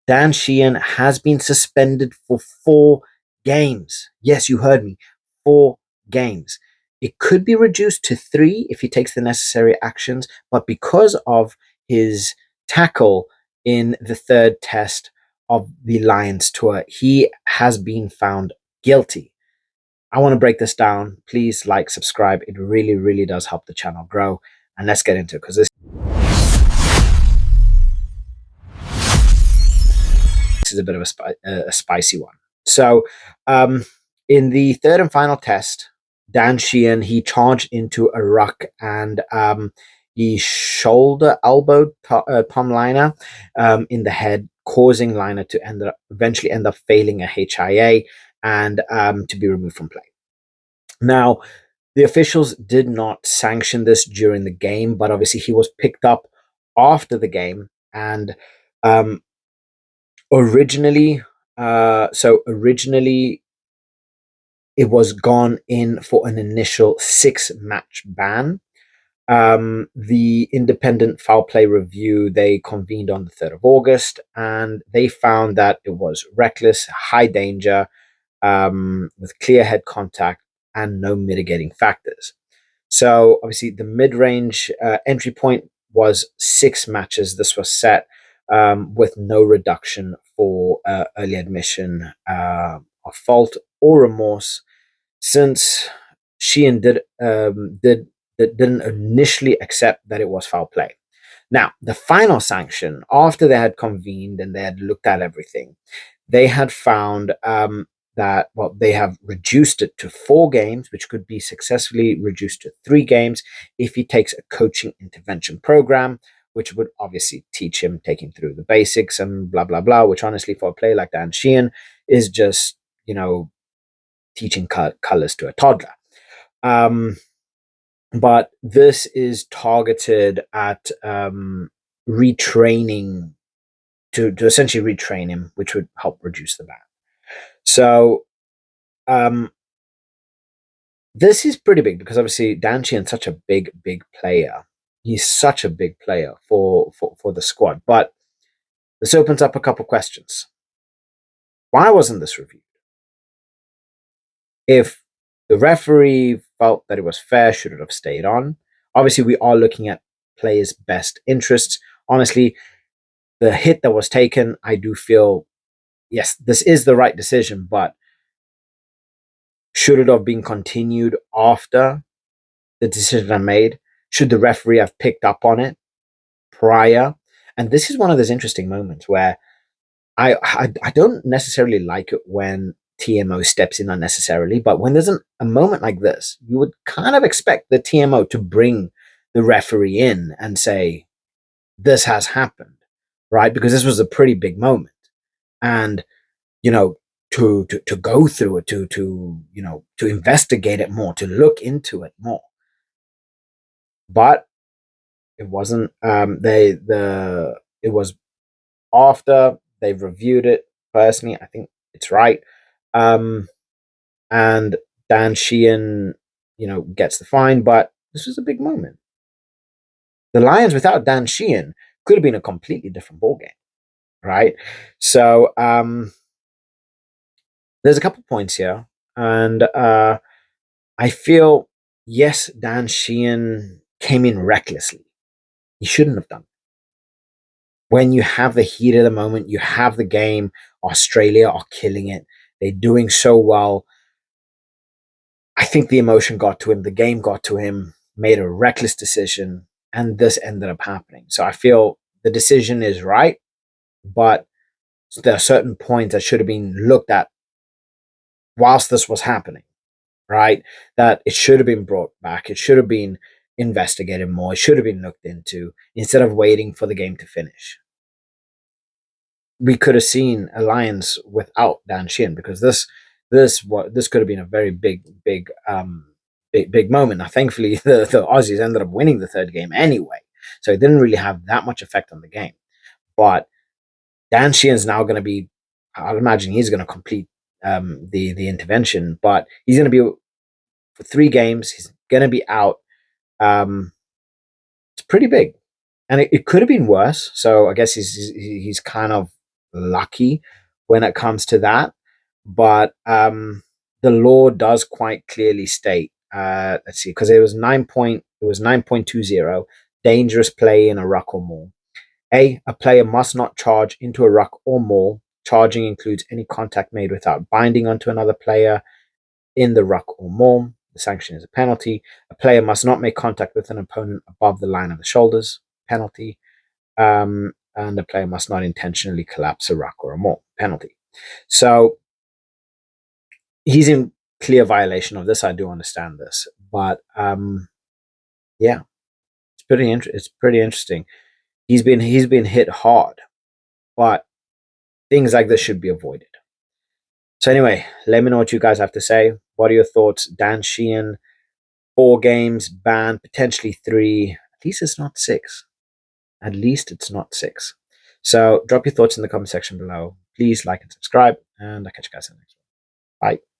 Dan Sheehan has been suspended for 4 games. Yes, you heard me. 4 games. It could be reduced to 3 if he takes the necessary actions, but because of his tackle in the third test of the Lions tour, he has been found guilty. I want to break this down. Please like, subscribe. It really, really does help the channel grow. And let's get into it because this is a bit of a spicy one. So, in the third and final test, Dan Sheehan, he charged into a ruck and he shoulder elbowed Tom Lynagh in the head, causing Lynagh to eventually end up failing a HIA and to be removed from play. Now, the officials did not sanction this during the game, but obviously he was picked up after the game and um, originally originally it was gone in for an initial 6-match ban. The independent foul play review, they convened on the 3rd of August and they found that it was reckless, high danger, with clear head contact and no mitigating factors. So obviously the mid-range entry point was 6 matches. This was set with no reduction for early admission of fault or remorse, since Sheehan didn't initially accept that it was foul play. Now, the final sanction, after they had convened and they had looked at everything, they had found that, well, they have reduced it to 4 games, which could be successfully reduced to 3 games if he takes a coaching intervention program, which would obviously teach him, take him through the basics and blah, blah, blah, which honestly, for a player like Dan Sheehan, is just, teaching colors to a toddler. But this is targeted at retraining, to essentially retrain him, which would help reduce the ban. So this is pretty big because obviously Dan Sheehan's such a big player. He's such a big player for the squad. But this opens up a couple questions. Why wasn't this reviewed? If the referee felt that it was fair, should it have stayed on? Obviously, we are looking at players' best interests. Honestly, the hit that was taken, I do feel, yes, this is the right decision, but should it have been continued after the decision I made? Should the referee have picked up on it prior? And this is one of those interesting moments where I don't necessarily like it when TMO steps in unnecessarily, but when there's a moment like this, you would kind of expect the TMO to bring the referee in and say, this has happened, right? Because this was a pretty big moment. And, to go through it, to investigate it more, to look into it more. But it wasn't, it was after they've reviewed it. Personally, I think it's right. And Dan Sheehan, gets the fine, but this was a big moment. The Lions without Dan Sheehan could have been a completely different ballgame, right? So there's a couple points here, and I feel, yes, Dan Sheehan came in recklessly. He shouldn't have done. When you have the heat of the moment, you have the game. Australia are killing it. They're doing so well. I think the emotion got to him. The game got to him, made a reckless decision, and this ended up happening. So I feel the decision is right, but there are certain points that should have been looked at whilst this was happening, right? That it should have been brought back. It should have been investigated more. It should have been looked into instead of waiting for the game to finish. We could have seen a Lions without Dan Sheehan, because this could have been a very big moment. Now, thankfully, the Aussies ended up winning the third game anyway, so it didn't really have that much effect on the game. But Dan Sheehan's now going to be, I'd imagine he's going to complete the intervention, but he's going to be for 3 games. He's going to be out. It's pretty big, and it could have been worse. So I guess he's kind of lucky when it comes to that. But the law does quite clearly state, let's see, because it was 9.20, dangerous play in a ruck or more. A player must not charge into a ruck or more. Charging includes any contact made without binding onto another player in the ruck or more. The sanction is a penalty. A player must not make contact with an opponent above the line of the shoulders. Penalty. And the player must not intentionally collapse a ruck or a more. Penalty. So he's in clear violation of this. I do understand this, but yeah, it's pretty interesting. He's been hit hard, but things like this should be avoided. So anyway, let me know what you guys have to say. What are your thoughts? Dan Sheehan, 4 games, banned, potentially 3. At least it's not 6. At least it's not 6. So drop your thoughts in the comment section below. Please like and subscribe, and I'll catch you guys in the next one. Bye.